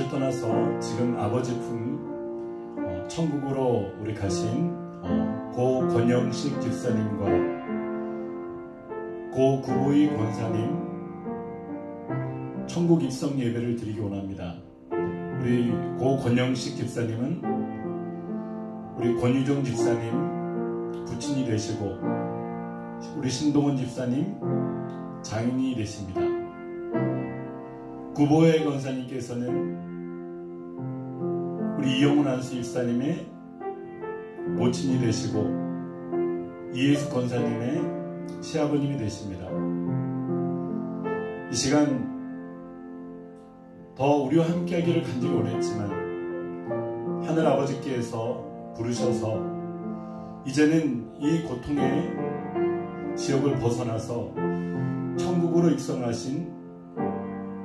우주 떠나서 지금 아버지 품 천국으로 우리 가신 고 권영식 집사님과 고 구보희 권사님 천국 입성 예배를 드리기 원합니다. 우리 고 권영식 집사님은 우리 권유정 집사님 부친이 되시고, 우리 신동원 집사님 장인이 되십니다. 구보희 권사님께서는 우리 이영훈 안수 집사님의 모친이 되시고, 이예수 권사님의 시아버님이 되십니다. 이 시간 더 우리와 함께하기를 간절히 원했지만 하늘 아버지께서 부르셔서 이제는 이 고통의 지역을 벗어나서 천국으로 입성하신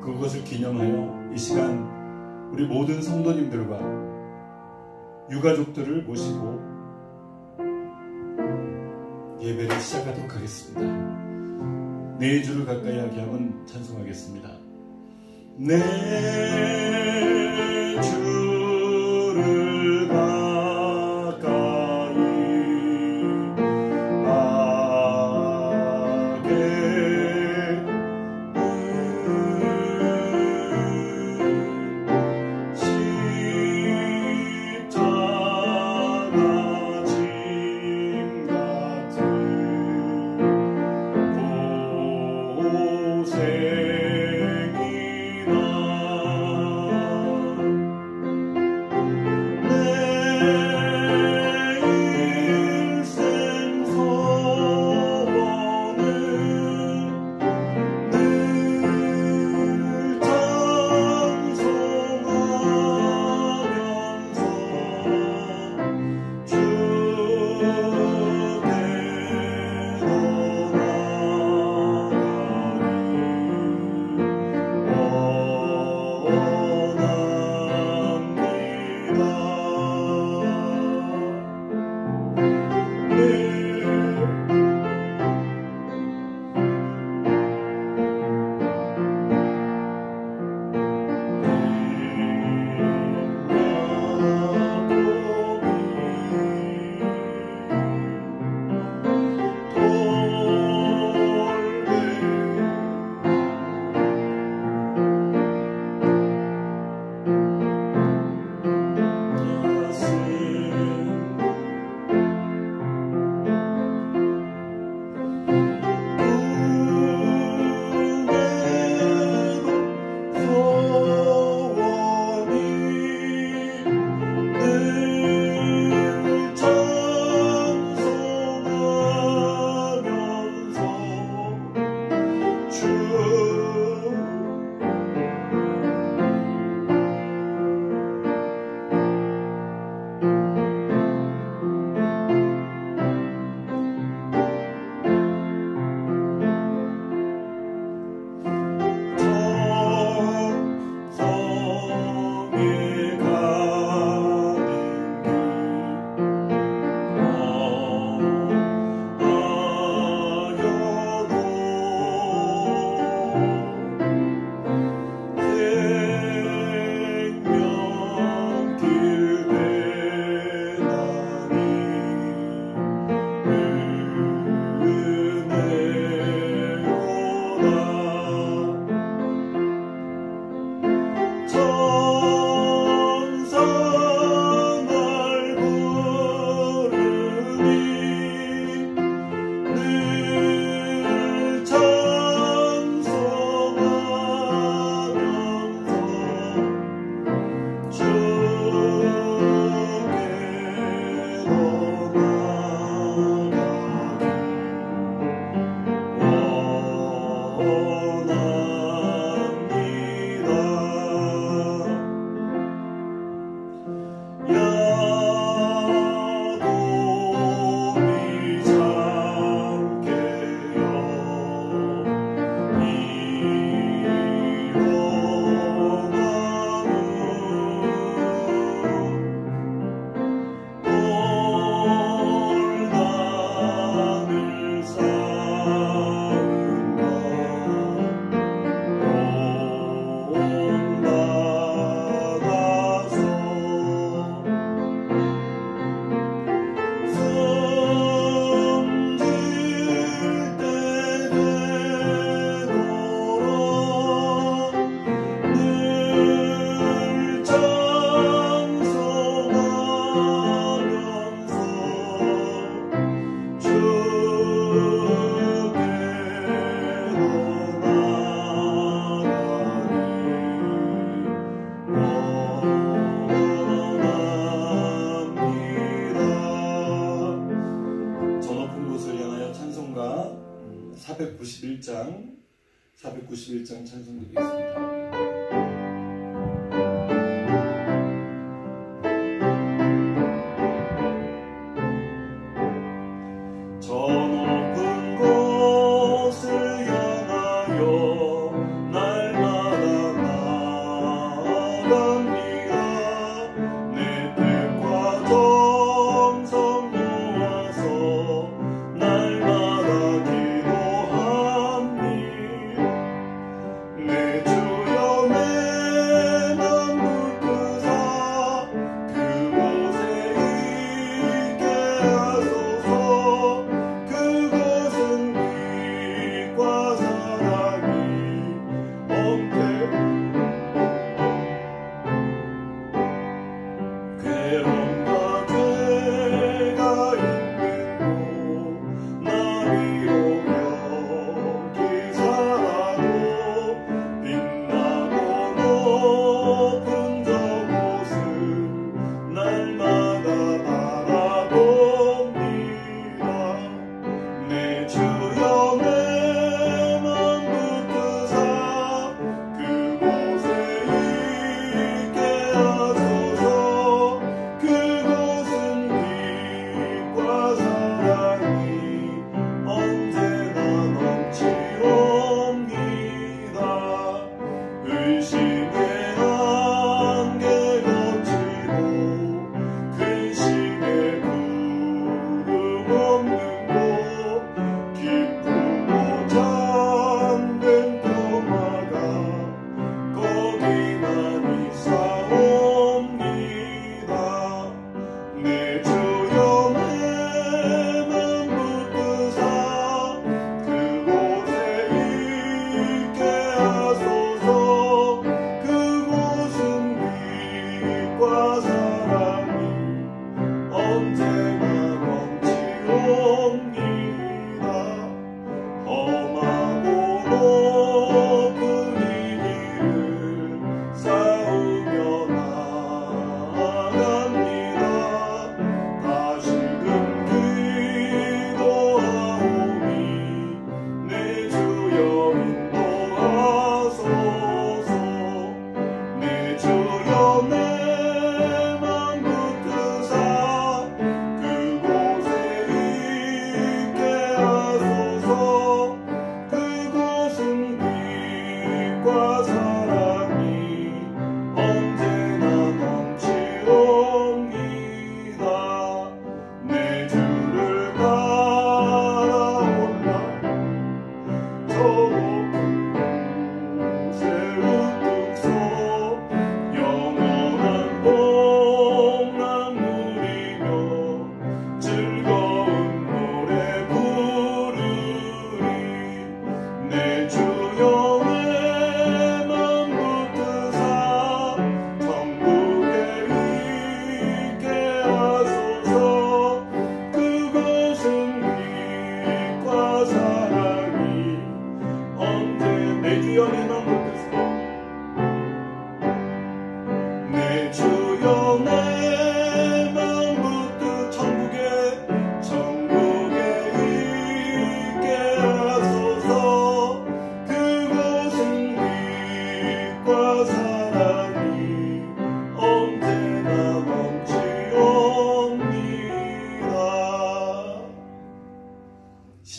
그것을 기념하여 이 시간 우리 모든 성도님들과 유가족들을 모시고 예배를 시작하도록 하겠습니다. 내 주를 가까이 하게 하면 찬송하겠습니다. 내 주를 가까이 하게 십자가 짐 같은 고생이나 내 491장 찬송 드리겠습니다.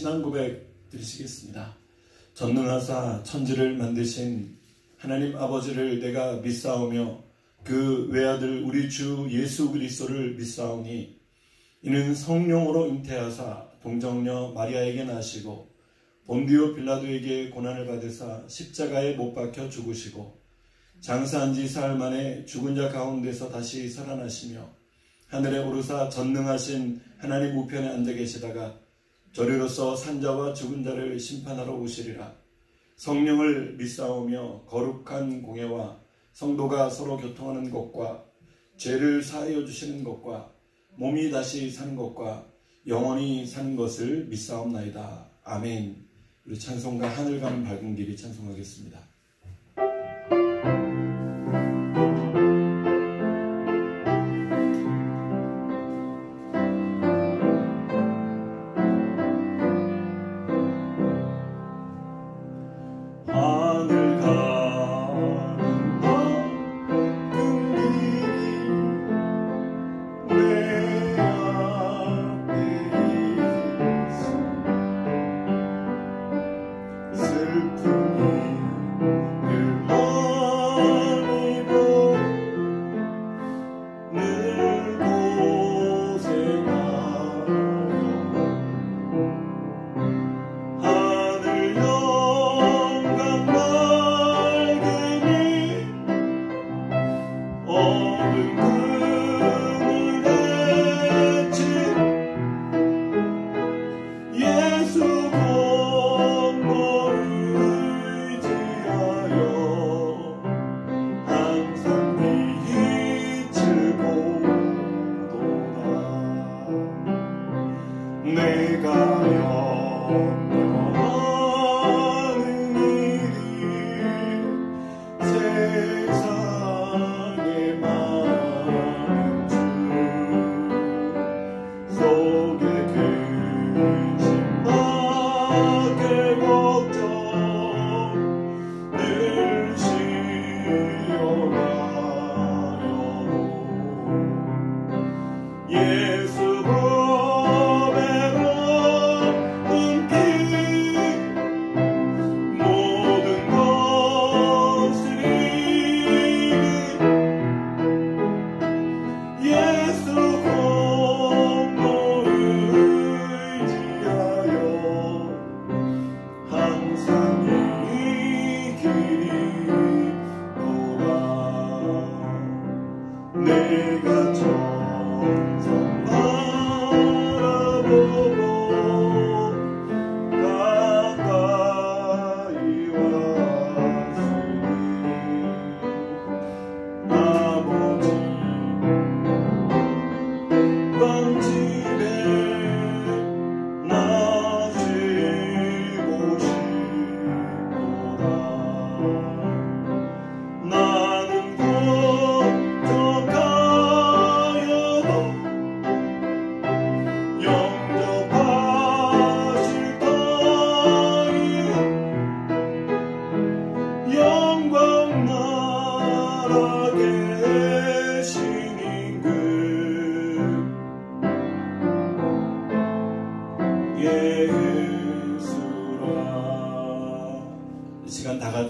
신앙 고백 드리시겠습니다. 전능하사 천지를 만드신 하나님 아버지를 내가 믿사오며 그 외아들 우리 주 예수 그리스도를 믿사오니 이는 성령으로 잉태하사 동정녀 마리아에게 나시고 본디오 빌라도에게 고난을 받으사 십자가에 못 박혀 죽으시고 장사한 지 사흘 만에 죽은 자 가운데서 다시 살아나시며 하늘에 오르사 전능하신 하나님 우편에 앉아 계시다가 저리로서 산자와 죽은 자를 심판하러 오시리라. 성령을 믿사오며 거룩한 공예와 성도가 서로 교통하는 것과 죄를 사하여 주시는 것과 몸이 다시 사는 것과 영원히 사는 것을 믿사옵나이다. 아멘. 우리 찬송가 하늘 가는 밝은 길이 찬송하겠습니다.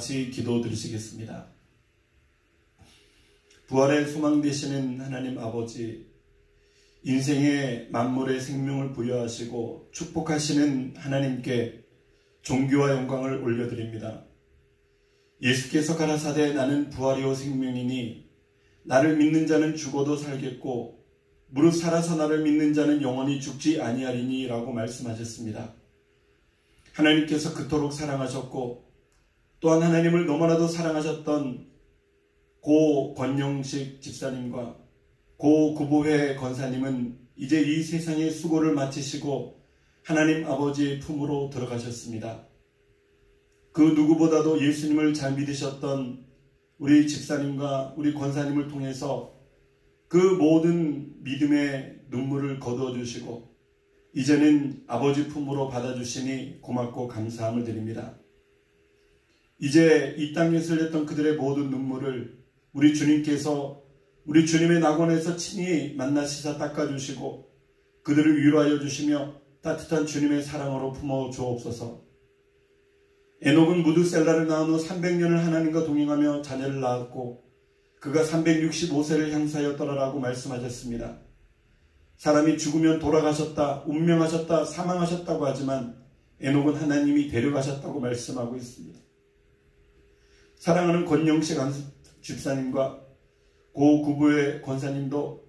같이 기도 드리시겠습니다. 부활의 소망 되시는 하나님 아버지, 인생의 만물의 생명을 부여하시고 축복하시는 하나님께 존귀와 영광을 올려드립니다. 예수께서 가라사대 나는 부활이요 생명이니 나를 믿는 자는 죽어도 살겠고 무릇 살아서 나를 믿는 자는 영원히 죽지 아니하리니 라고 말씀하셨습니다. 하나님께서 그토록 사랑하셨고 또한 하나님을 너무나도 사랑하셨던 고 권영식 집사님과 고 구보회 권사님은 이제 이 세상의 수고를 마치시고 하나님 아버지의 품으로 들어가셨습니다. 그 누구보다도 예수님을 잘 믿으셨던 우리 집사님과 우리 권사님을 통해서 그 모든 믿음의 눈물을 거두어 주시고 이제는 아버지 품으로 받아주시니 고맙고 감사함을 드립니다. 이제 이 땅에 흘렸던 그들의 모든 눈물을 우리 주님께서 우리 주님의 낙원에서 친히 만나시사 닦아주시고 그들을 위로하여 주시며 따뜻한 주님의 사랑으로 품어 주옵소서. 에녹은 무드셀라를 낳은 후 300년을 하나님과 동행하며 자녀를 낳았고 그가 365세를 향사하였더라라고 말씀하셨습니다. 사람이 죽으면 돌아가셨다, 운명하셨다, 사망하셨다고 하지만 에녹은 하나님이 데려가셨다고 말씀하고 있습니다. 사랑하는 권영식 집사님과 고 구부의 권사님도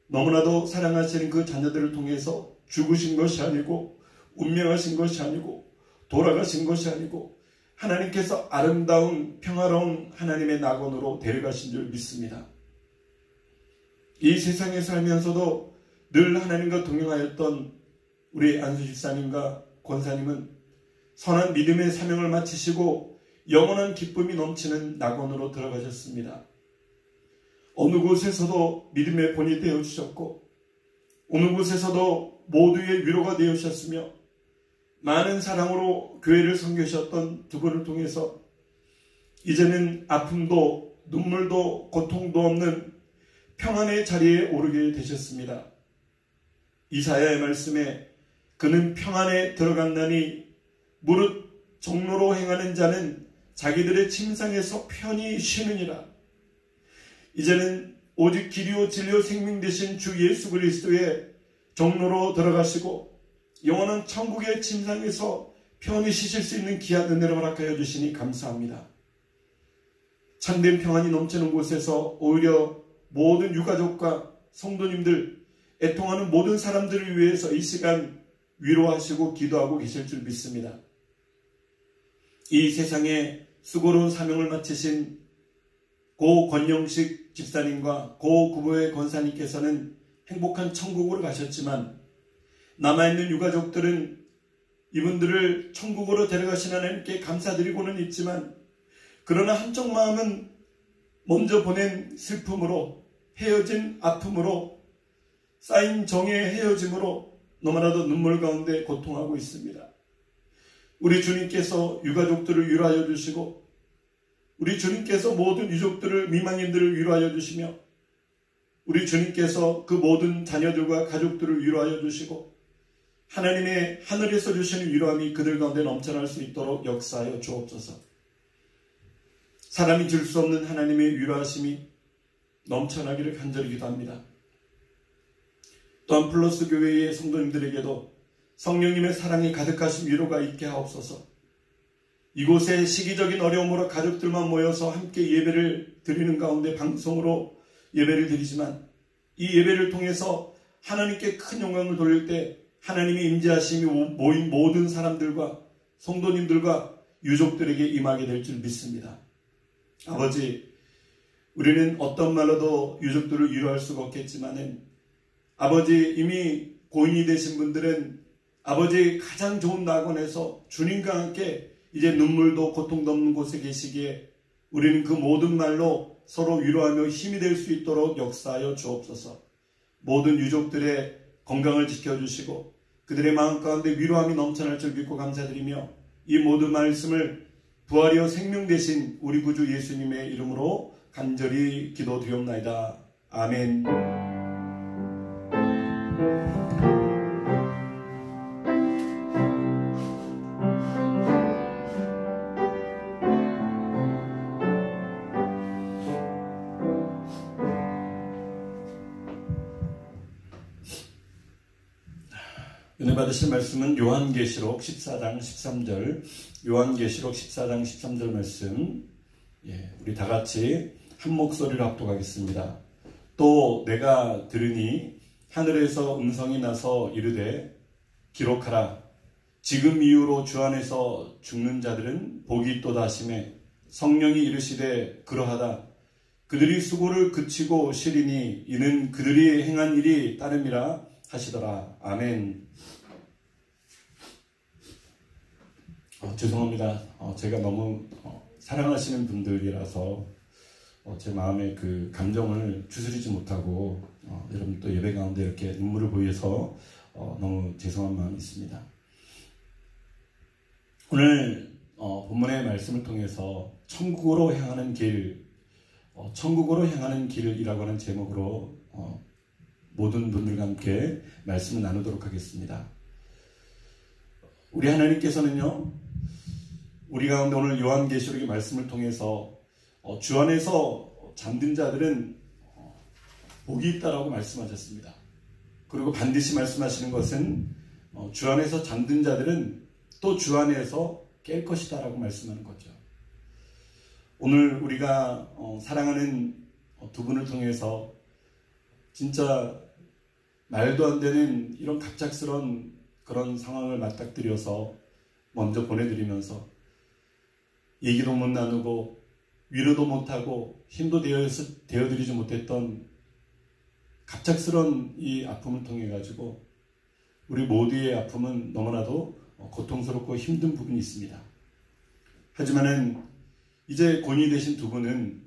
너무나도 사랑하시는 그 자녀들을 통해서 죽으신 것이 아니고 운명하신 것이 아니고 돌아가신 것이 아니고 하나님께서 아름다운 평화로운 하나님의 낙원으로 데려가신 줄 믿습니다. 이 세상에 살면서도 늘 하나님과 동행하였던 우리 안수 집사님과 권사님은 선한 믿음의 사명을 마치시고 영원한 기쁨이 넘치는 낙원으로 들어가셨습니다. 어느 곳에서도 믿음의 본이 되어주셨고 어느 곳에서도 모두의 위로가 되어주셨으며 많은 사랑으로 교회를 섬기셨던 두 분을 통해서 이제는 아픔도 눈물도 고통도 없는 평안의 자리에 오르게 되셨습니다. 이사야의 말씀에 그는 평안에 들어간다니 무릇 정로로 행하는 자는 자기들의 침상에서 편히 쉬느니라. 이제는 오직 길이요 진리요 생명 되신 주 예수 그리스도의 정로로 들어가시고 영원한 천국의 침상에서 편히 쉬실 수 있는 귀한 은혜를 허락하여 주시니 감사합니다. 참된 평안이 넘치는 곳에서 오히려 모든 유가족과 성도님들, 애통하는 모든 사람들을 위해서 이 시간 위로하시고 기도하고 계실 줄 믿습니다. 이 세상에 수고로운 사명을 마치신 고 권영식 집사님과 고 구보의 권사님께서는 행복한 천국으로 가셨지만 남아있는 유가족들은 이분들을 천국으로 데려가신 하나님께 감사드리고는 있지만, 그러나 한쪽 마음은 먼저 보낸 슬픔으로, 헤어진 아픔으로, 쌓인 정의 헤어짐으로 너무나도 눈물 가운데 고통하고 있습니다. 우리 주님께서 유가족들을 위로하여 주시고, 우리 주님께서 모든 유족들을, 미망인들을 위로하여 주시며, 우리 주님께서 그 모든 자녀들과 가족들을 위로하여 주시고, 하나님의 하늘에서 주시는 위로함이 그들 가운데 넘쳐날 수 있도록 역사하여 주옵소서. 사람이 줄 수 없는 하나님의 위로하심이 넘쳐나기를 간절히 기도합니다. 또한 플러스 교회의 성도님들에게도 성령님의 사랑이 가득하신 위로가 있게 하옵소서. 이곳에 시기적인 어려움으로 가족들만 모여서 함께 예배를 드리는 가운데 방송으로 예배를 드리지만, 이 예배를 통해서 하나님께 큰 영광을 돌릴 때 하나님의 임재하심이 모인 모든 사람들과 성도님들과 유족들에게 임하게 될 줄 믿습니다. 아버지, 우리는 어떤 말로도 유족들을 위로할 수가 없겠지만은, 아버지, 이미 고인이 되신 분들은 아버지 가장 좋은 낙원에서 주님과 함께 이제 눈물도 고통도 없는 곳에 계시기에 우리는 그 모든 말로 서로 위로하며 힘이 될 수 있도록 역사하여 주옵소서. 모든 유족들의 건강을 지켜주시고 그들의 마음 가운데 위로함이 넘쳐날 줄 믿고 감사드리며, 이 모든 말씀을 부활이요 생명 되신 우리 구주 예수님의 이름으로 간절히 기도드리옵나이다. 아멘. 은혜 받으실 말씀은 요한계시록 14장 13절, 요한계시록 14장 13절 말씀, 우리 다 같이 한 목소리로 합독하겠습니다. 또 내가 들으니 하늘에서 음성이 나서 이르되 기록하라. 지금 이후로 주 안에서 죽는 자들은 복이 있도다 하시매, 성령이 이르시되 그러하다. 그들이 수고를 그치고 쉬리니 이는 그들이 행한 일이 따름이라 하시더라. 아멘. 죄송합니다. 제가 너무 사랑하시는 분들이라서 제 마음의 그 감정을 추스리지 못하고 여러분 또 예배 가운데 이렇게 눈물을 보여서 너무 죄송한 마음이 있습니다. 오늘 본문의 말씀을 통해서 천국으로 향하는 길, 천국으로 향하는 길이라고 하는 제목으로 모든 분들과 함께 말씀을 나누도록 하겠습니다. 우리 하나님께서는요, 우리 가운데 오늘 요한계시록의 말씀을 통해서 주 안에서 잠든 자들은 복이 있다라고 말씀하셨습니다. 그리고 반드시 말씀하시는 것은 주 안에서 잠든 자들은 또 주 안에서 깰 것이다라고 말씀하는 거죠. 오늘 우리가 사랑하는 두 분을 통해서 진짜 말도 안 되는 이런 갑작스러운 그런 상황을 맞닥뜨려서 먼저 보내드리면서 얘기도 못 나누고 위로도 못하고 힘도 되어드리지 못했던 갑작스러운 이 아픔을 통해 가지고 우리 모두의 아픔은 너무나도 고통스럽고 힘든 부분이 있습니다. 하지만은 이제 고인이 되신 두 분은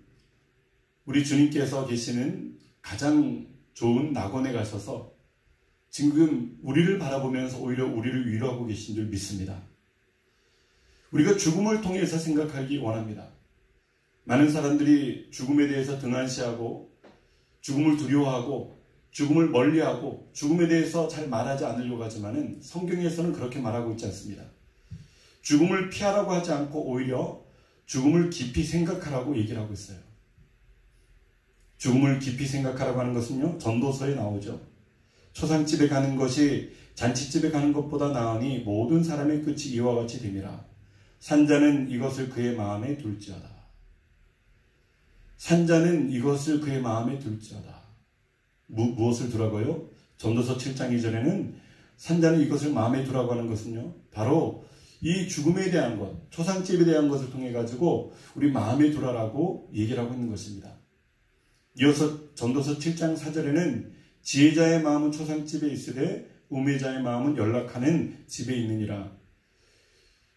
우리 주님께서 계시는 가장 좋은 낙원에 가셔서 지금 우리를 바라보면서 오히려 우리를 위로하고 계신 줄 믿습니다. 우리가 죽음을 통해서 생각하기 원합니다. 많은 사람들이 죽음에 대해서 등한시하고 죽음을 두려워하고 죽음을 멀리하고 죽음에 대해서 잘 말하지 않으려고 하지만은 성경에서는 그렇게 말하고 있지 않습니다. 죽음을 피하라고 하지 않고 오히려 죽음을 깊이 생각하라고 얘기를 하고 있어요. 죽음을 깊이 생각하라고 하는 것은요, 전도서에 나오죠. 초상집에 가는 것이 잔치집에 가는 것보다 나으니 모든 사람의 끝이 이와 같이 됨이라. 산자는 이것을 그의 마음에 둘지어다. 산자는 이것을 그의 마음에 둘지어다. 무엇을 두라고요? 전도서 7장 2절에는 산자는 이것을 마음에 두라고 하는 것은요, 바로 이 죽음에 대한 것, 초상집에 대한 것을 통해 가지고 우리 마음에 두라라고 얘기를 하고 있는 것입니다. 이어서 전도서 7장 4절에는 지혜자의 마음은 초상집에 있으되 우매자의 마음은 연락하는 집에 있느니라.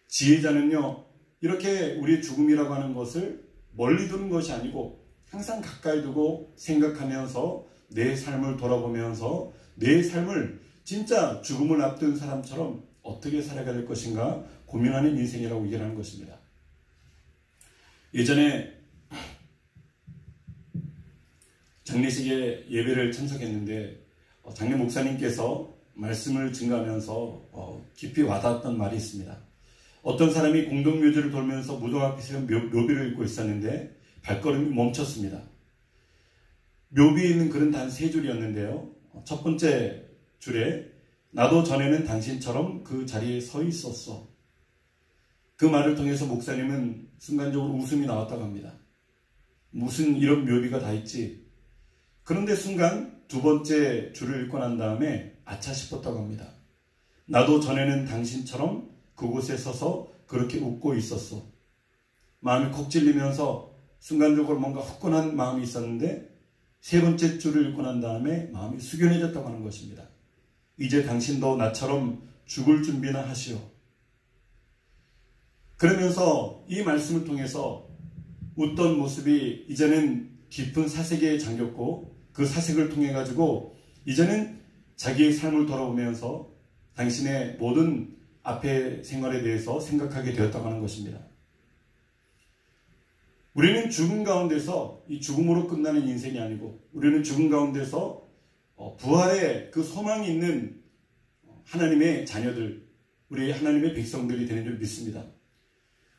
지혜자는요, 이렇게 우리의 죽음이라고 하는 것을 멀리 두는 것이 아니고 항상 가까이 두고 생각하면서 내 삶을 돌아보면서 내 삶을 진짜 죽음을 앞둔 사람처럼 어떻게 살아가야 될 것인가 고민하는 인생이라고 얘기하는 것입니다. 예전에 장례식에 예배를 참석했는데 장례 목사님께서 말씀을 증거하면서 깊이 와닿았던 말이 있습니다. 어떤 사람이 공동묘지를 돌면서 무덤 앞에서 묘비를 읽고 있었는데 발걸음이 멈췄습니다. 묘비에 있는 글은 단 3줄이었는데요. 첫 번째 줄에 나도 전에는 당신처럼 그 자리에 서 있었어. 그 말을 통해서 목사님은 순간적으로 웃음이 나왔다고 합니다. 무슨 이런 묘비가 다 있지. 그런데 순간 두 번째 줄을 읽고 난 다음에 아차 싶었다고 합니다. 나도 전에는 당신처럼 그곳에 서서 그렇게 웃고 있었어. 마음이 콕 찔리면서 순간적으로 뭔가 후끈한 마음이 있었는데 세 번째 줄을 읽고 난 다음에 마음이 숙연해졌다고 하는 것입니다. 이제 당신도 나처럼 죽을 준비나 하시오. 그러면서 이 말씀을 통해서 웃던 모습이 이제는 깊은 사색에 잠겼고 그 사색을 통해 가지고 이제는 자기의 삶을 돌아보면서 당신의 모든 앞의 생활에 대해서 생각하게 되었다고 하는 것입니다. 우리는 죽음 가운데서 이 죽음으로 끝나는 인생이 아니고 우리는 죽음 가운데서 부활의 그 소망이 있는 하나님의 자녀들, 우리 하나님의 백성들이 되는 줄 믿습니다.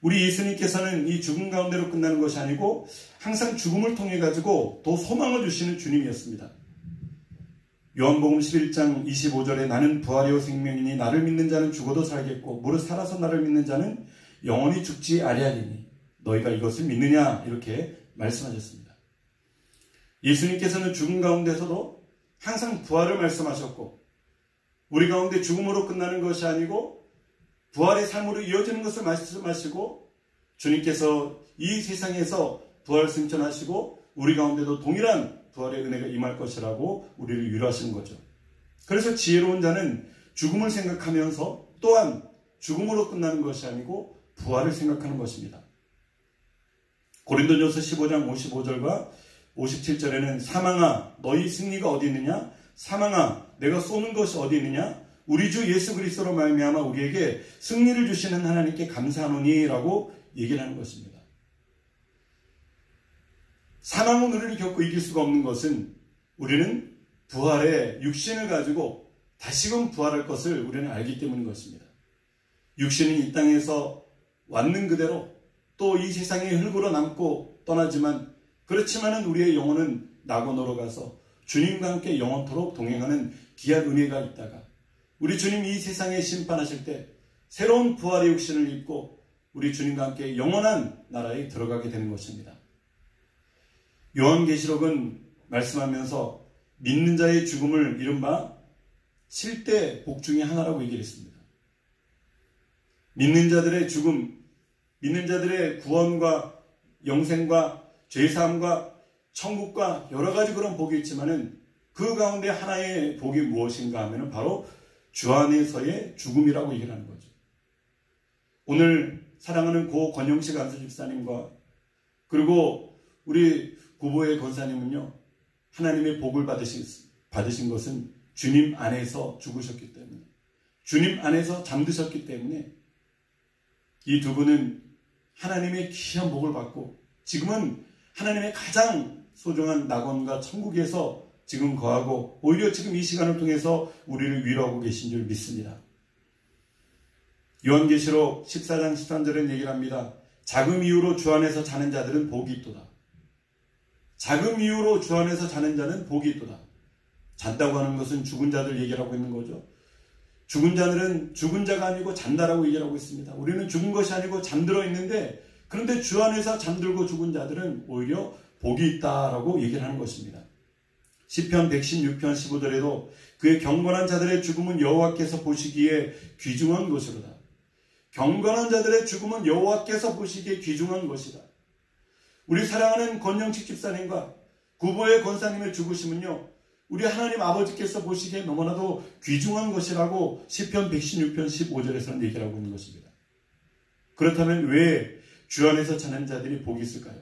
우리 예수님께서는 이 죽음 가운데로 끝나는 것이 아니고 항상 죽음을 통해 가지고 더 소망을 주시는 주님이었습니다. 요한복음 11장 25절에 나는 부활이요 생명이니 나를 믿는 자는 죽어도 살겠고 무릇 살아서 나를 믿는 자는 영원히 죽지 아니하리니 너희가 이것을 믿느냐 이렇게 말씀하셨습니다. 예수님께서는 죽음 가운데서도 항상 부활을 말씀하셨고 우리 가운데 죽음으로 끝나는 것이 아니고 부활의 삶으로 이어지는 것을 말씀하시고 주님께서 이 세상에서 부활 승천하시고 우리 가운데도 동일한 부활의 은혜가 임할 것이라고 우리를 위로하시는 거죠. 그래서 지혜로운 자는 죽음을 생각하면서 또한 죽음으로 끝나는 것이 아니고 부활을 생각하는 것입니다. 고린도전서 15장 55절과 57절에는 사망아 너희 승리가 어디 있느냐? 사망아 내가 쏘는 것이 어디 있느냐? 우리 주 예수 그리스도로 말미암아 우리에게 승리를 주시는 하나님께 감사하노니라고 얘기를 하는 것입니다. 사망은 우리를 겪고 이길 수가 없는 것은 우리는 부활의 육신을 가지고 다시금 부활할 것을 우리는 알기 때문인 것입니다. 육신은 이 땅에서 왔는 그대로 또 이 세상의 흙으로 남고 떠나지만 그렇지만은 우리의 영혼은 낙원으로 가서 주님과 함께 영원토록 동행하는 귀한 은혜가 있다가 우리 주님 이 세상에 심판하실 때 새로운 부활의 육신을 입고 우리 주님과 함께 영원한 나라에 들어가게 되는 것입니다. 요한계시록은 말씀하면서 믿는 자의 죽음을 이른바 7대 복 중에 하나라고 얘기를 했습니다. 믿는 자들의 죽음, 믿는 자들의 구원과 영생과 죄사함과 천국과 여러 가지 그런 복이 있지만은 그 가운데 하나의 복이 무엇인가 하면은 바로 주 안에서의 죽음이라고 얘기를 하는 거죠. 오늘 사랑하는 고 권영식 안수 집사님과 그리고 우리 구보의 권사님은요, 하나님의 복을 받으신 것은 주님 안에서 죽으셨기 때문에, 주님 안에서 잠드셨기 때문에 이 두 분은 하나님의 귀한 복을 받고 지금은 하나님의 가장 소중한 낙원과 천국에서 지금 거하고 오히려 지금 이 시간을 통해서 우리를 위로하고 계신 줄 믿습니다. 요한계시록 14장 13절에 얘기를 합니다. 작은 이유로 주 안에서 자는 자들은 복이 있도다. 작은 이유로 주 안에서 자는 자는 복이 있도다. 잔다고 하는 것은 죽은 자들 얘기를 하고 있는 거죠. 죽은 자들은 죽은 자가 아니고 잔다라고 얘기를 하고 있습니다. 우리는 죽은 것이 아니고 잠들어 있는데 그런데 주 안에서 잠들고 죽은 자들은 오히려 복이 있다라고 얘기를 하는 것입니다. 시편 116편 15절에도 그의 경건한 자들의 죽음은 여호와께서 보시기에 귀중한 것이로다. 경건한 자들의 죽음은 여호와께서 보시기에 귀중한 것이다. 우리 사랑하는 권영식 집사님과 구보의 권사님의 죽으심은요, 우리 하나님 아버지께서 보시기에 너무나도 귀중한 것이라고 시편 116편 15절에서는 얘기를 하고 있는 것입니다. 그렇다면 왜 주 안에서 자는 자들이 복이 있을까요?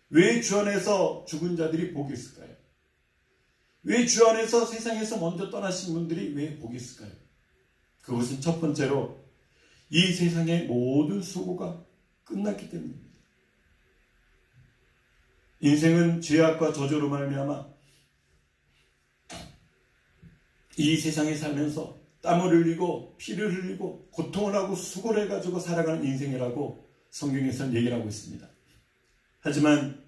왜 주 안에서 죽은 자들이 복이 있을까요? 왜 주 안에서 세상에서 먼저 떠나신 분들이 왜 복이 있을까요? 그것은 첫 번째로 이 세상의 모든 수고가 끝났기 때문입니다. 인생은 죄악과 저주로 말미암아 이 세상에 살면서 땀을 흘리고 피를 흘리고 고통을 하고 수고를 해가지고 살아가는 인생이라고 성경에서는 얘기를 하고 있습니다. 하지만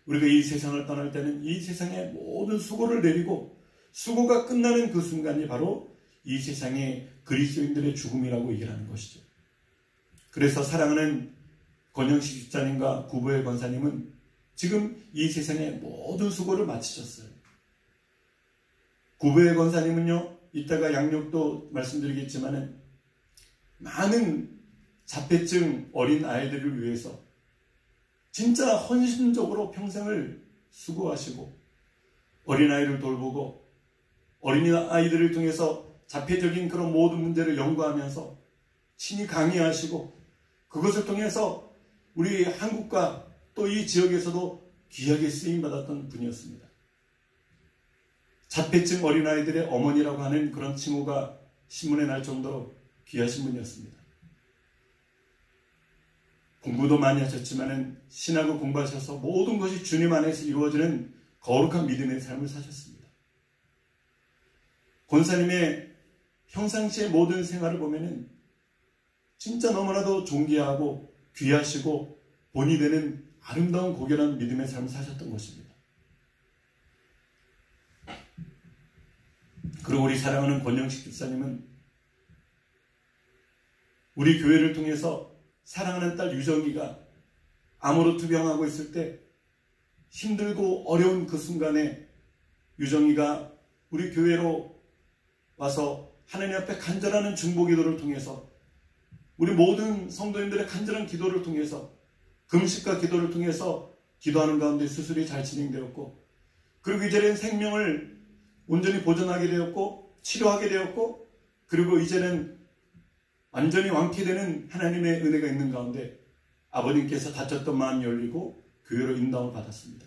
우리가 이 세상을 떠날 때는 이 세상의 모든 수고를 내리고 수고가 끝나는 그 순간이 바로 이 세상의 그리스도인들의 죽음이라고 얘기를 하는 것이죠. 그래서 사랑하는 권영식 집사님과 구보의 권사님은 지금 이 세상의 모든 수고를 마치셨어요. 구보의 권사님은요, 이따가 양력도 말씀드리겠지만은 많은 자폐증 어린 아이들을 위해서 진짜 헌신적으로 평생을 수고하시고 어린아이를 돌보고 어린아이들을 통해서 자폐적인 그런 모든 문제를 연구하면서 친히 강의하시고 그것을 통해서 우리 한국과 또 이 지역에서도 귀하게 쓰임받았던 분이었습니다. 자폐증 어린아이들의 어머니라고 하는 그런 칭호가 신문에 날 정도로 귀하신 분이었습니다. 공부도 많이 하셨지만 신학을 공부하셔서 모든 것이 주님 안에서 이루어지는 거룩한 믿음의 삶을 사셨습니다. 권사님의 평상시의 모든 생활을 보면은 진짜 너무나도 존귀하고 귀하시고 본이 되는 아름다운 고결한 믿음의 삶을 사셨던 것입니다. 그리고 우리 사랑하는 권영식 집사님은 우리 교회를 통해서 사랑하는 딸 유정이가 암으로 투병하고 있을 때 힘들고 어려운 그 순간에 유정이가 우리 교회로 와서 하나님 앞에 간절하는 중보기도를 통해서 우리 모든 성도님들의 간절한 기도를 통해서 금식과 기도를 통해서 기도하는 가운데 수술이 잘 진행되었고 그리고 이제는 생명을 온전히 보존하게 되었고 치료하게 되었고 그리고 이제는 완전히 완쾌되는 하나님의 은혜가 있는 가운데 아버님께서 다쳤던 마음이 열리고 교회로 인도함을 받았습니다.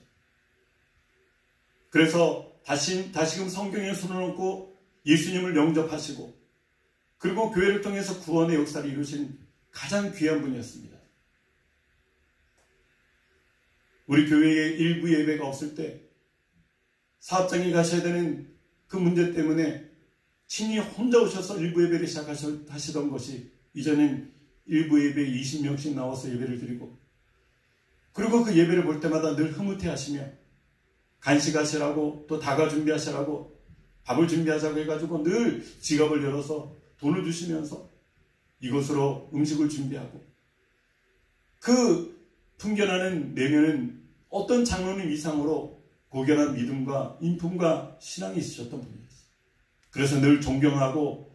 그래서 다시금 성경에 손을 얹고 예수님을 영접하시고 그리고 교회를 통해서 구원의 역사를 이루신 가장 귀한 분이었습니다. 우리 교회에 일부 예배가 없을 때 사업장에 가셔야 되는 그 문제 때문에 친히 혼자 오셔서 일부 예배를 시작하시던 것이 이전엔 일부 예배에 20명씩 나와서 예배를 드리고 그리고 그 예배를 볼 때마다 늘 흐뭇해하시며 간식하시라고 또 다과 준비하시라고 밥을 준비하자고 해가지고 늘 지갑을 열어서 돈을 주시면서 이곳으로 음식을 준비하고 그 풍겨나는 내면은 어떤 장로님 이상으로 고결한 믿음과 인품과 신앙이 있으셨던 분이었어요. 그래서 늘 존경하고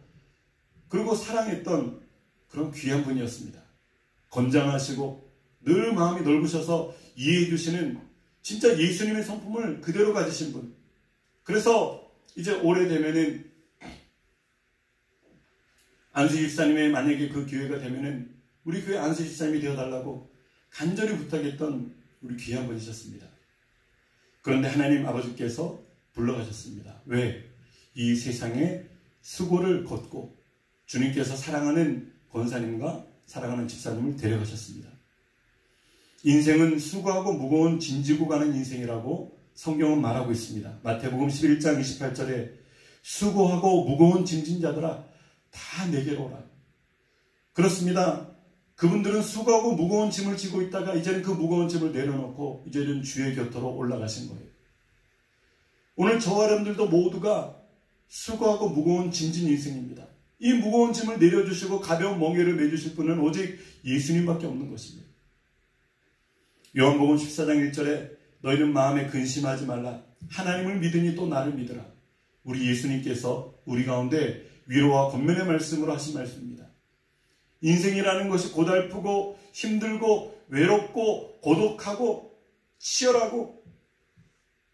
그리고 사랑했던 그런 귀한 분이었습니다. 건장하시고 늘 마음이 넓으셔서 이해해 주시는 진짜 예수님의 성품을 그대로 가지신 분. 그래서 이제 오래되면은 안수 집사님의 만약에 그 기회가 되면은 우리 교회 안수 집사님이 되어달라고 간절히 부탁했던 우리 귀한 분이셨습니다. 그런데 하나님 아버지께서 불러가셨습니다. 왜? 이 세상에 수고를 걷고 주님께서 사랑하는 권사님과 사랑하는 집사님을 데려가셨습니다. 인생은 수고하고 무거운 짐지고 가는 인생이라고 성경은 말하고 있습니다. 마태복음 11장 28절에 수고하고 무거운 짐진 자들아 다 내게로 오라. 그렇습니다. 그분들은 수고하고 무거운 짐을 지고 있다가 이제는 그 무거운 짐을 내려놓고 이제는 주의 곁으로 올라가신 거예요. 오늘 저와 여러분들도 모두가 수고하고 무거운 짐진 인생입니다. 이 무거운 짐을 내려주시고 가벼운 멍에를 매주실 분은 오직 예수님밖에 없는 것입니다. 요한복음 14장 1절에 너희는 마음에 근심하지 말라. 하나님을 믿으니 또 나를 믿으라. 우리 예수님께서 우리 가운데 위로와 권면의 말씀으로 하신 말씀입니다. 인생이라는 것이 고달프고 힘들고 외롭고 고독하고 치열하고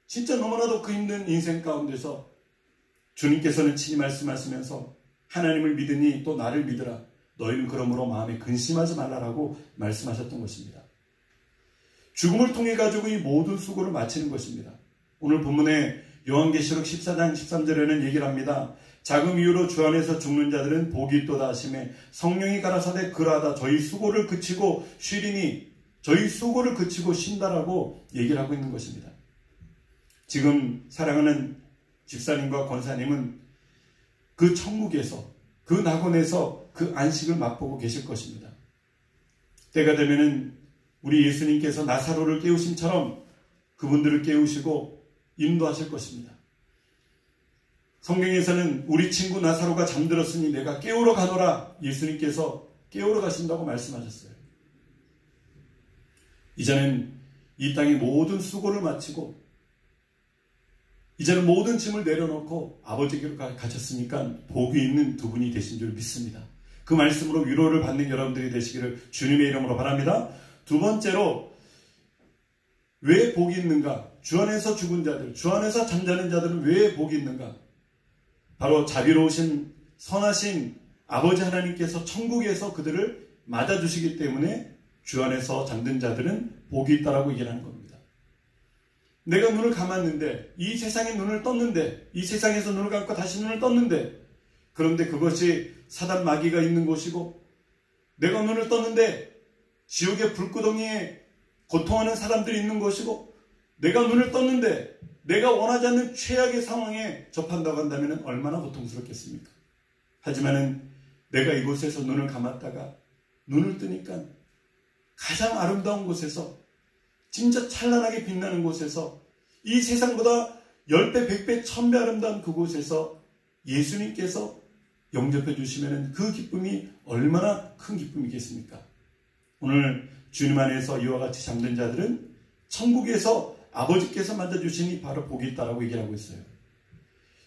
진짜 너무나도 그 힘든 인생 가운데서 주님께서는 친히 말씀하시면서 하나님을 믿으니 또 나를 믿으라. 너희는 그러므로 마음에 근심하지 말라라고 말씀하셨던 것입니다. 죽음을 통해 가지고 이 모든 수고를 마치는 것입니다. 오늘 본문에 요한계시록 14장 13절에는 얘기를 합니다. 자금 이후로 주 안에서 죽는 자들은 복이 있도다 하시매 성령이 가라사대 그러하다 저희 수고를 그치고 쉬리니 저희 수고를 그치고 쉰다라고 얘기를 하고 있는 것입니다. 지금 사랑하는 집사님과 권사님은 그 천국에서 그 낙원에서 그 안식을 맛보고 계실 것입니다. 때가 되면은 우리 예수님께서 나사로를 깨우심처럼 그분들을 깨우시고 인도하실 것입니다. 성경에서는 우리 친구 나사로가 잠들었으니 내가 깨우러 가노라 예수님께서 깨우러 가신다고 말씀하셨어요. 이제는 이 땅의 모든 수고를 마치고 이제는 모든 짐을 내려놓고 아버지께로 가셨으니까 복이 있는 두 분이 되신 줄 믿습니다. 그 말씀으로 위로를 받는 여러분들이 되시기를 주님의 이름으로 바랍니다. 두 번째로 왜 복이 있는가? 주 안에서 죽은 자들, 주 안에서 잠자는 자들은 왜 복이 있는가? 바로 자비로우신 선하신 아버지 하나님께서 천국에서 그들을 맞아주시기 때문에 주 안에서 잠든 자들은 복이 있다라고 얘기를 하는 겁니다. 내가 눈을 감았는데, 이 세상에 눈을 떴는데, 이 세상에서 눈을 감고 다시 눈을 떴는데, 그런데 그것이 사단 마귀가 있는 곳이고, 내가 눈을 떴는데 지옥의 불구덩이에 고통하는 사람들이 있는 것이고, 내가 눈을 떴는데 내가 원하지 않는 최악의 상황에 접한다고 한다면 얼마나 고통스럽겠습니까? 하지만은 내가 이곳에서 눈을 감았다가 눈을 뜨니까 가장 아름다운 곳에서, 진짜 찬란하게 빛나는 곳에서, 이 세상보다 10배, 100배, 1000배 아름다운 그곳에서 예수님께서 영접해 주시면 그 기쁨이 얼마나 큰 기쁨이겠습니까? 오늘 주님 안에서 이와 같이 잠든 자들은 천국에서 아버지께서 만져주시니 바로 복이 있다라고 얘기를 하고 있어요.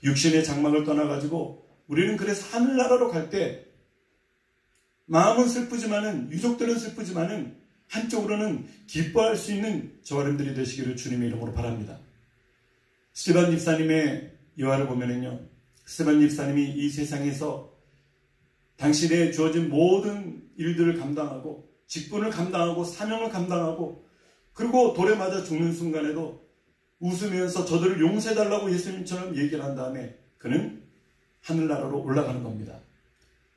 육신의 장막을 떠나가지고 우리는 그래서 하늘나라로 갈 때 마음은 슬프지만은, 유족들은 슬프지만은 한쪽으로는 기뻐할 수 있는 저와 여러분들이 되시기를 주님의 이름으로 바랍니다. 스테반 집사님의 여화를 보면은요, 스테반 집사님이 이 세상에서 당신의 주어진 모든 일들을 감당하고 직분을 감당하고 사명을 감당하고, 그리고 돌에 맞아 죽는 순간에도 웃으면서 저들을 용서해달라고 예수님처럼 얘기를 한 다음에 그는 하늘나라로 올라가는 겁니다.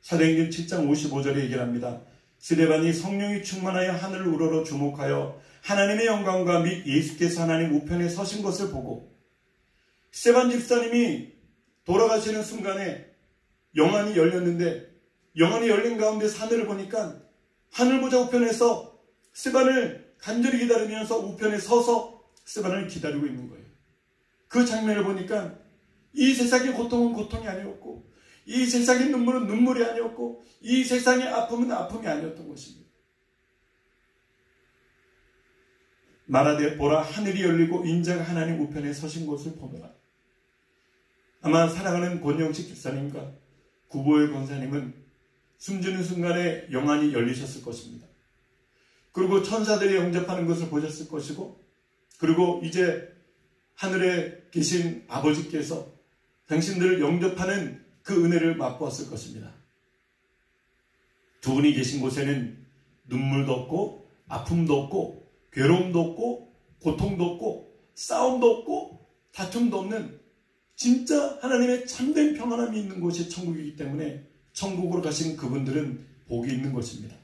사도행전 7장 55절에 얘기를 합니다. 스데반이 성령이 충만하여 하늘을 우러러 주목하여 하나님의 영광과 및 예수께서 하나님 우편에 서신 것을 보고, 스데반 집사님이 돌아가시는 순간에 영안이 열렸는데, 영안이 열린 가운데 하늘을 보니까 하늘보좌 우편에서 스데반을 간절히 기다리면서 우편에 서서 스데반을 기다리고 있는 거예요. 그 장면을 보니까 이 세상의 고통은 고통이 아니었고, 이 세상의 눈물은 눈물이 아니었고, 이 세상의 아픔은 아픔이 아니었던 것입니다. 말하되 보라 하늘이 열리고 인자가 하나님 우편에 서신 것을 보노라. 아마 사랑하는 권영식 집사님과 구보의 권사님은 숨지는 순간에 영안이 열리셨을 것입니다. 그리고 천사들이 영접하는 것을 보셨을 것이고, 그리고 이제 하늘에 계신 아버지께서 당신들을 영접하는 그 은혜를 맛보았을 것입니다. 두 분이 계신 곳에는 눈물도 없고 아픔도 없고 괴로움도 없고 고통도 없고 싸움도 없고 다툼도 없는 진짜 하나님의 참된 평안함이 있는 곳이 천국이기 때문에 천국으로 가신 그분들은 복이 있는 것입니다.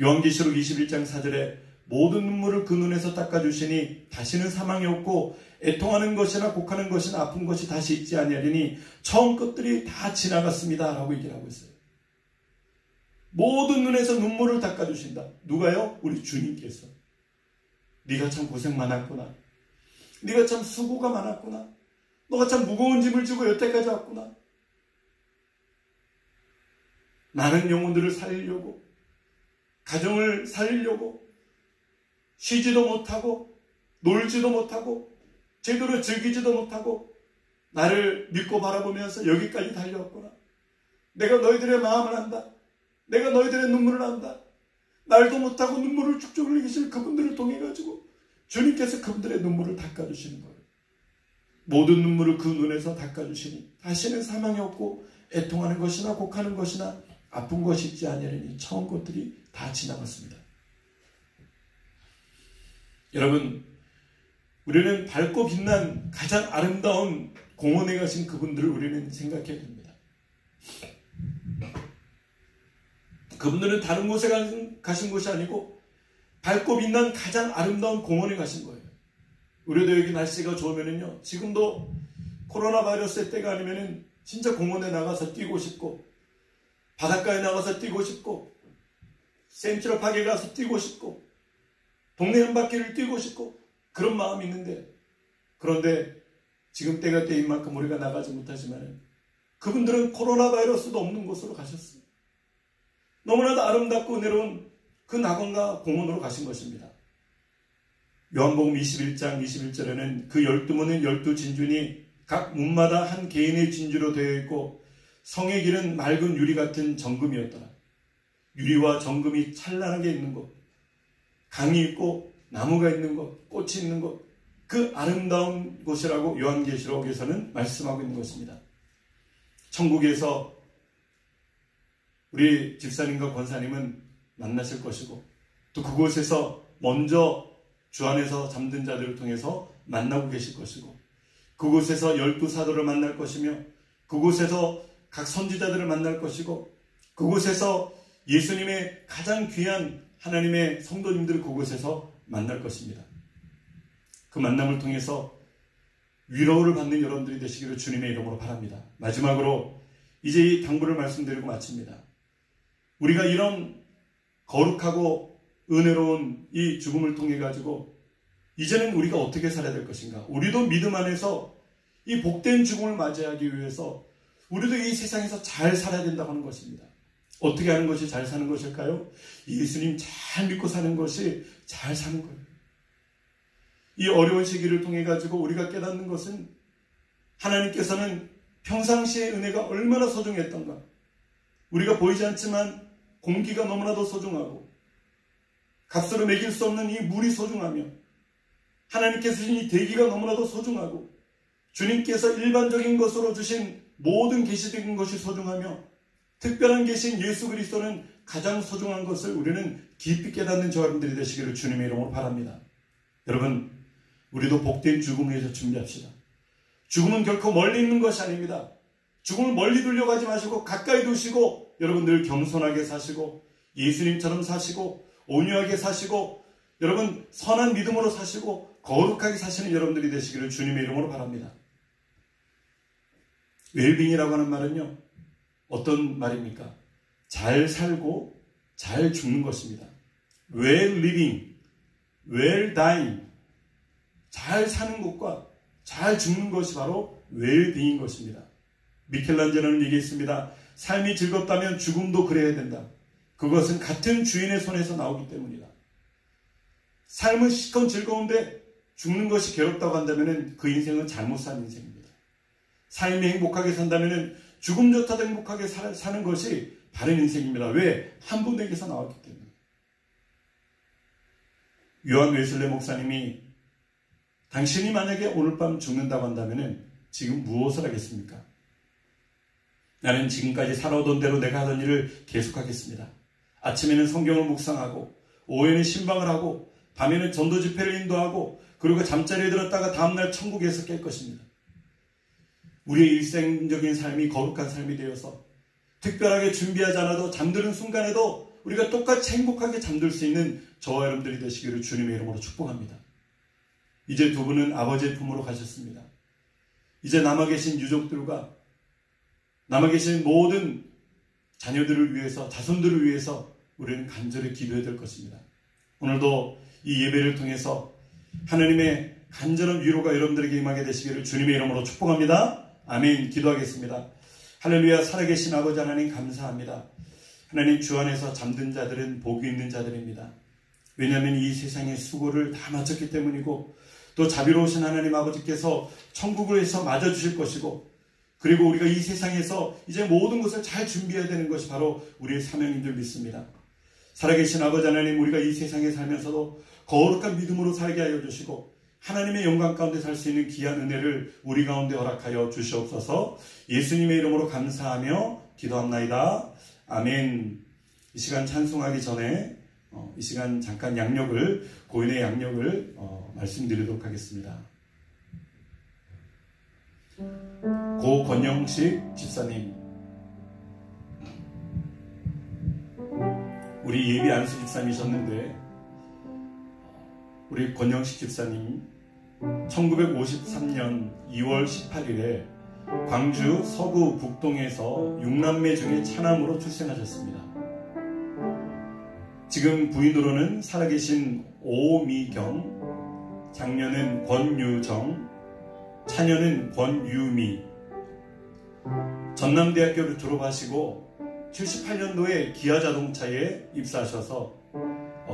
요한계시록 21장 4절에 모든 눈물을 그 눈에서 닦아주시니 다시는 사망이 없고 애통하는 것이나 곡하는 것이나 아픈 것이 다시 있지 아니하리니 처음 것들이 다 지나갔습니다 라고 얘기를 하고 있어요. 모든 눈에서 눈물을 닦아주신다. 누가요? 우리 주님께서. 네가 참 고생 많았구나. 네가 참 수고가 많았구나. 너가 참 무거운 짐을 지고 여태까지 왔구나. 많은 영혼들을 살리려고, 가정을 살리려고 쉬지도 못하고 놀지도 못하고 제대로 즐기지도 못하고 나를 믿고 바라보면서 여기까지 달려왔구나. 내가 너희들의 마음을 안다. 내가 너희들의 눈물을 안다. 말도 못하고 눈물을 쭉쭉 흘리기 싫은 그분들을 통해 가지고 주님께서 그분들의 눈물을 닦아주시는 거예요. 모든 눈물을 그 눈에서 닦아주시니 다시는 사망이 없고 애통하는 것이나 곡하는 것이나 아픈 것이 있지 아니하리니 처음 것들이 다 지나갔습니다. 여러분, 우리는 밝고 빛난 가장 아름다운 공원에 가신 그분들을 우리는 생각해야 됩니다. 그분들은 다른 곳에 가신 것이 아니고 밝고 빛난 가장 아름다운 공원에 가신 거예요. 우리도 여기 날씨가 좋으면은요, 지금도 코로나 바이러스의 때가 아니면은 진짜 공원에 나가서 뛰고 싶고, 바닷가에 나가서 뛰고 싶고, 센트럴파크에 가서 뛰고 싶고, 동네 한 바퀴를 뛰고 싶고, 그런 마음이 있는데, 그런데 지금 때가 때인 만큼 우리가 나가지 못하지만 그분들은 코로나 바이러스도 없는 곳으로 가셨어요. 너무나도 아름답고 은혜로운 그 낙원과 공원으로 가신 것입니다. 요한복음 21장 21절에는 그 12문은 12진주니 각 문마다 한 개인의 진주로 되어 있고 성의 길은 맑은 유리 같은 정금이었더라. 유리와 정금이 찬란하게 있는 곳, 강이 있고 나무가 있는 곳, 꽃이 있는 곳, 그 아름다운 곳이라고 요한계시록에서는 말씀하고 있는 것입니다. 천국에서 우리 집사님과 권사님은 만나실 것이고 또 그곳에서 먼저 주 안에서 잠든 자들을 통해서 만나고 계실 것이고 그곳에서 12사도를 만날 것이며 그곳에서 각 선지자들을 만날 것이고 그곳에서 예수님의 가장 귀한 하나님의 성도님들을 그곳에서 만날 것입니다. 그 만남을 통해서 위로를 받는 여러분들이 되시기를 주님의 이름으로 바랍니다. 마지막으로 이제 이 당부를 말씀드리고 마칩니다. 우리가 이런 거룩하고 은혜로운 이 죽음을 통해 가지고 이제는 우리가 어떻게 살아야 될 것인가? 우리도 믿음 안에서 이 복된 죽음을 맞이하기 위해서 우리도 이 세상에서 잘 살아야 된다고 하는 것입니다. 어떻게 하는 것이 잘 사는 것일까요? 예수님 잘 믿고 사는 것이 잘 사는 거예요. 이 어려운 시기를 통해 가지고 우리가 깨닫는 것은 하나님께서는 평상시의 은혜가 얼마나 소중했던가. 우리가 보이지 않지만 공기가 너무나도 소중하고 값으로 매길 수 없는 이 물이 소중하며 하나님께서 주신 이 대기가 너무나도 소중하고 주님께서 일반적인 것으로 주신 모든 계시된 것이 소중하며 특별한 계신 예수 그리스도는 가장 소중한 것을 우리는 깊이 깨닫는 저와 여러분들이 되시기를 주님의 이름으로 바랍니다. 여러분, 우리도 복된 죽음을 위해서 준비합시다. 죽음은 결코 멀리 있는 것이 아닙니다. 죽음을 멀리 두려가지 마시고 가까이 두시고 여러분 늘 겸손하게 사시고 예수님처럼 사시고 온유하게 사시고 여러분 선한 믿음으로 사시고 거룩하게 사시는 여러분들이 되시기를 주님의 이름으로 바랍니다. 웰빙이라고 하는 말은요, 어떤 말입니까? 잘 살고 잘 죽는 것입니다. well living, well dying. 잘 사는 것과 잘 죽는 것이 바로 웰빙인 것입니다. 미켈란젤로는 얘기했습니다. 삶이 즐겁다면 죽음도 그래야 된다. 그것은 같은 주인의 손에서 나오기 때문이다. 삶은 시컷 즐거운데 죽는 것이 괴롭다고 한다면 그 인생은 잘못 산 인생입니다. 삶이 행복하게 산다면 죽음조차도 행복하게 사는 것이 바른 인생입니다. 왜? 한 분에게서 나왔기 때문에. 요한 웨슬레 목사님이 당신이 만약에 오늘 밤 죽는다고 한다면 지금 무엇을 하겠습니까? 나는 지금까지 살아오던 대로 내가 하던 일을 계속하겠습니다. 아침에는 성경을 묵상하고 오후에는 신방을 하고 밤에는 전도 집회를 인도하고 그리고 잠자리에 들었다가 다음날 천국에서 깰 것입니다. 우리의 일생적인 삶이 거룩한 삶이 되어서 특별하게 준비하지 않아도 잠드는 순간에도 우리가 똑같이 행복하게 잠들 수 있는 저와 여러분들이 되시기를 주님의 이름으로 축복합니다. 이제 두 분은 아버지의 품으로 가셨습니다. 이제 남아 계신 유족들과 남아 계신 모든 자녀들을 위해서, 자손들을 위해서 우리는 간절히 기도해야 될 것입니다. 오늘도 이 예배를 통해서 하나님의 간절한 위로가 여러분들에게 임하게 되시기를 주님의 이름으로 축복합니다. 아멘. 기도하겠습니다. 할렐루야. 살아계신 아버지 하나님 감사합니다. 하나님 주 안에서 잠든 자들은 복이 있는 자들입니다. 왜냐하면 이 세상의 수고를 다 마쳤기 때문이고 또 자비로우신 하나님 아버지께서 천국에서 맞아주실 것이고 그리고 우리가 이 세상에서 이제 모든 것을 잘 준비해야 되는 것이 바로 우리의 사명인 줄 믿습니다. 살아계신 아버지 하나님, 우리가 이 세상에 살면서도 거룩한 믿음으로 살게 하여 주시고 하나님의 영광 가운데 살 수 있는 귀한 은혜를 우리 가운데 허락하여 주시옵소서. 예수님의 이름으로 감사하며 기도합나이다. 아멘. 이 시간 찬송하기 전에 이 시간 잠깐 고인의 양력을 말씀드리도록 하겠습니다. 고건영식 집사님, 우리 예비 안수 집사님이셨는데 우리 권영식 집사님 1953년 2월 18일에 광주 서구 북동에서 6남매 중에 차남으로 출생하셨습니다. 지금 부인으로는 살아계신 오미경, 장녀는 권유정, 차녀는 권유미. 전남대학교를 졸업하시고 78년도에 기아자동차에 입사하셔서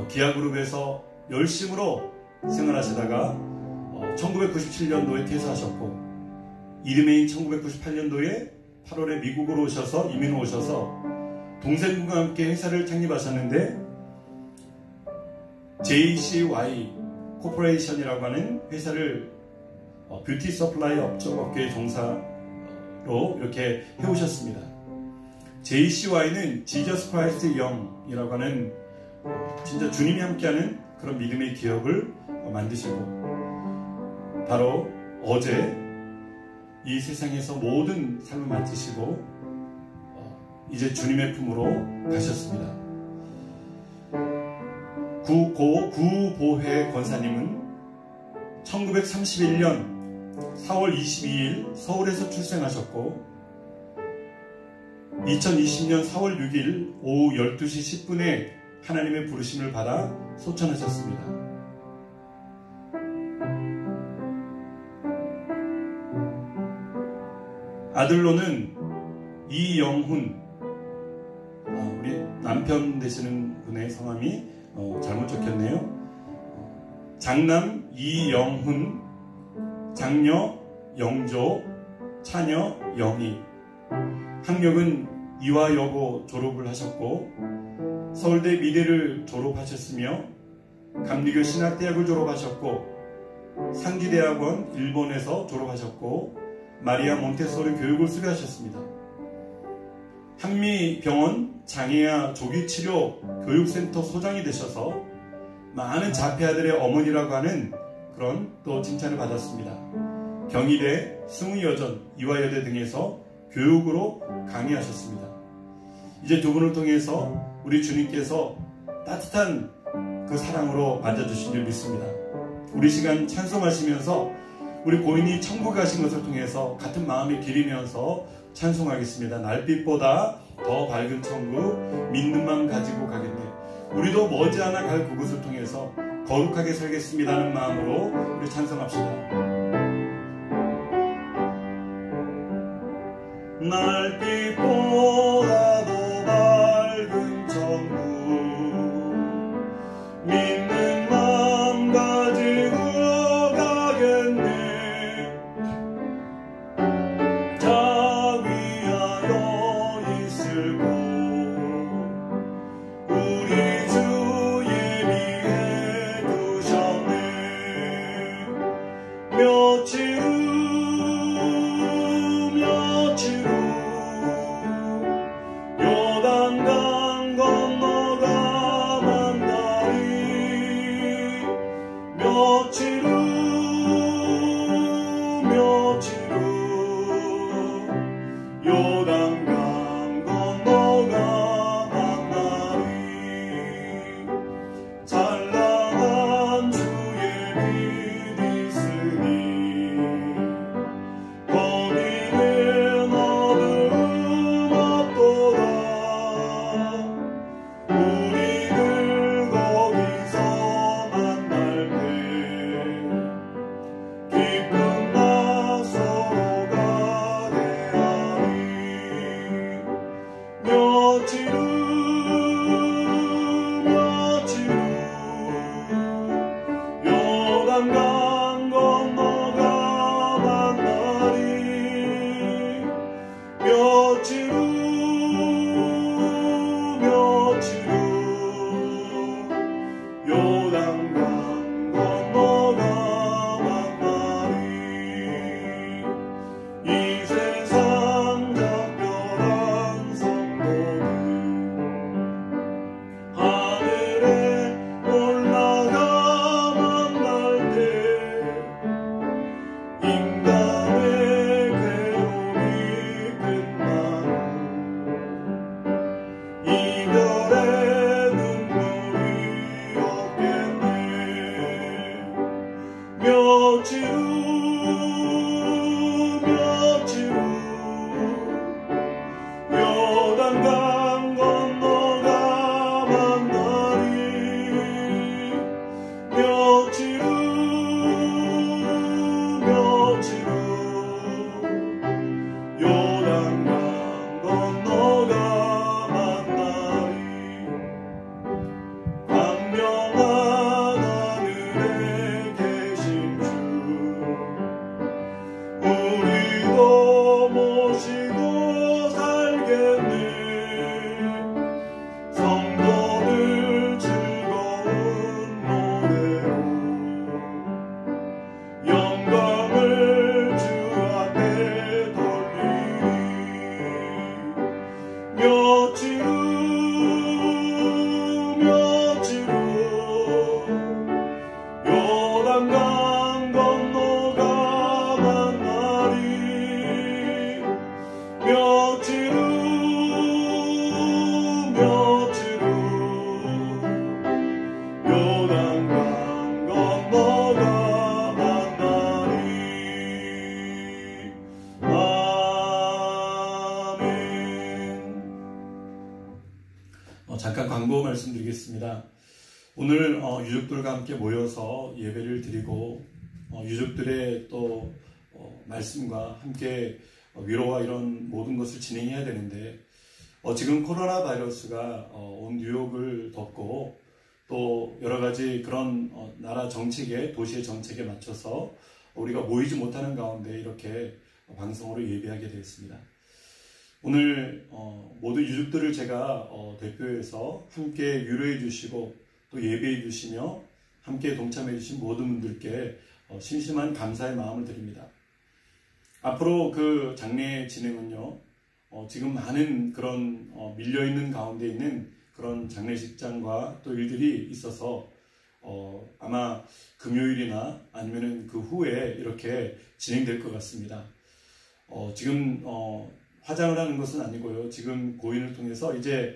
기아그룹에서 열심으로 생활하시다가 1997년도에 퇴사하셨고 이듬해인 1998년도에 8월에 미국으로 오셔서 이민 오셔서 동생분과 함께 회사를 창립하셨는데 JCY 코퍼레이션이라고 하는 회사를 뷰티 서플라이 업계의 종사로 이렇게 해오셨습니다. JCY는 지저스 크라이스트 영이라고 하는 진짜 주님이 함께하는 그런 믿음의 기업을 만드시고 바로 어제 이 세상에서 모든 삶을 마치시고 이제 주님의 품으로 가셨습니다. 구보회 권사님은 1931년 4월 22일 서울에서 출생하셨고 2020년 4월 6일 오후 12시 10분에 하나님의 부르심을 받아 소천하셨습니다. 아들로는 이영훈, 우리 남편 되시는 분의 성함이 잘못 적혔네요. 장남 이영훈, 장녀 영조, 차녀 영희. 학력은 이화여고 졸업을 하셨고 서울대 미대를 졸업하셨으며 감리교 신학대학을 졸업하셨고 상지대학원 일본에서 졸업하셨고 마리아 몬테소리 교육을 수료하셨습니다. 한미병원 장애아 조기치료 교육센터 소장이 되셔서 많은 자폐아들의 어머니라고 하는 그런 또 칭찬을 받았습니다. 경희대, 승우여전, 이화여대 등에서 교육으로 강의하셨습니다. 이제 두 분을 통해서 우리 주님께서 따뜻한 그 사랑으로 맞아주신 줄 믿습니다. 우리 시간 찬송하시면서 우리 고인이 천국 가신 것을 통해서 같은 마음이 기리면서 찬송하겠습니다. 날빛보다 더 밝은 천국 믿는 마음 가지고 가겠네. 우리도 머지않아 갈 그곳을 통해서 거룩하게 살겠습니다는 마음으로 우리 찬송합시다. 날빛보다 더 밝은 천국 믿는 마음 가지고 가겠네. 자 위하여 있을 곳 우리 주 예비해 두셨네. 며칠 후 요단강 건너가 만나리. 며칠 후 요단강 건너가 만나리. 찬란한 주의 빛 있으니 거기는 어두움 없도다. 우리들 거기서 만날 때 기쁜 낙서가 되하리. 며칠 후 요단강 건너가 만나리. 며칠 후 며칠후 요단강 건너가 만나리 며칠 후 요단강 건너가 만나리. 잠깐 광고 말씀드리겠습니다. 오늘 유족들과 함께 모여서 예배를 드리고 유족들의 또 말씀과 함께 위로와 이런 모든 것을 진행해야 되는데 지금 코로나 바이러스가 온 뉴욕을 덮고 또 여러 가지 그런 나라 정책에 도시의 정책에 맞춰서 우리가 모이지 못하는 가운데 이렇게 방송으로 예배하게 되었습니다. 오늘 모든 유족들을 제가 대표해서 함께 위로해 주시고 또 예배해 주시며 함께 동참해 주신 모든 분들께 심심한 감사의 마음을 드립니다. 앞으로 그 장례 진행은요, 지금 많은 그런 밀려있는 가운데 있는 그런 장례식장과 또 일들이 있어서 아마 금요일이나 아니면은 그 후에 이렇게 진행될 것 같습니다. 지금 화장을 하는 것은 아니고요. 지금 고인을 통해서 이제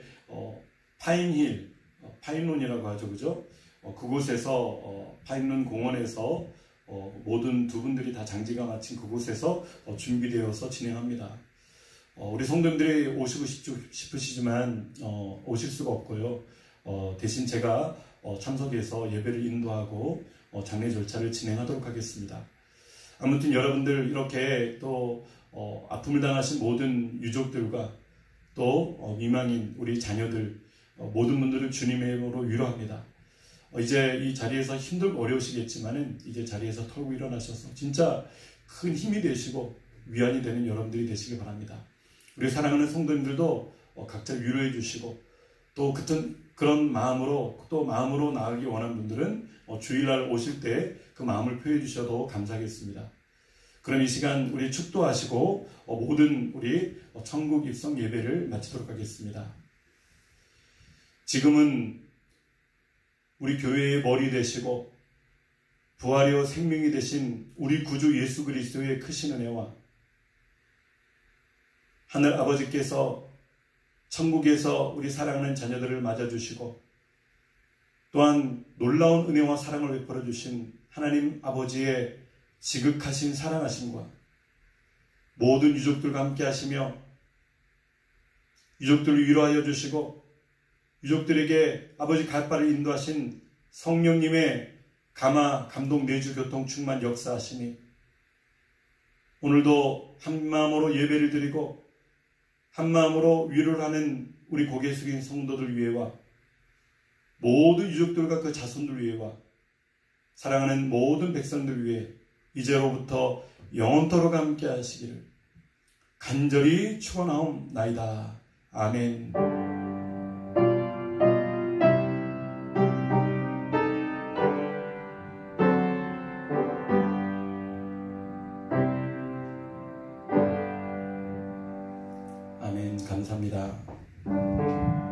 파인힐, 파인론이라고 하죠, 그죠? 그곳에서 파인론 공원에서 모든 두 분들이 다 장지가 마친 그곳에서 준비되어서 진행합니다. 우리 성도님들이 오시고 싶으시지만 오실 수가 없고요. 대신 제가 참석해서 예배를 인도하고 장례 절차를 진행하도록 하겠습니다. 아무튼 여러분들 이렇게 또 아픔을 당하신 모든 유족들과 또 미망인 우리 자녀들 모든 분들을 주님의 이름으로 위로합니다. 이제 이 자리에서 힘들고 어려우시겠지만은 이제 자리에서 털고 일어나셔서 진짜 큰 힘이 되시고 위안이 되는 여러분들이 되시기 바랍니다. 우리 사랑하는 성도님들도 각자 위로해 주시고 또 그런 마음으로 또 마음으로 나아가기 원하는 분들은 주일날 오실 때 그 마음을 표해 주셔도 감사하겠습니다. 그럼 이 시간 우리 축도하시고 모든 우리 천국 입성 예배를 마치도록 하겠습니다. 지금은 우리 교회의 머리 되시고 부활이요 생명이 되신 우리 구주 예수 그리스도의 크신 은혜와 하늘 아버지께서 천국에서 우리 사랑하는 자녀들을 맞아주시고 또한 놀라운 은혜와 사랑을 베풀어 주신 하나님 아버지의 지극하신 사랑하심과 모든 유족들과 함께 하시며 유족들을 위로하여 주시고 유족들에게 아버지 갓발을 인도하신 성령님의 감화, 감동, 내주, 교통, 충만 역사하시니 오늘도 한마음으로 예배를 드리고 한마음으로 위로를 하는 우리 고개 숙인 성도들 위해와 모든 유족들과 그 자손들 위해와 사랑하는 모든 백성들 위해 이제로부터 영원토록 함께 하시기를 간절히 축원하옵나이다. 아멘. 아멘. 감사합니다.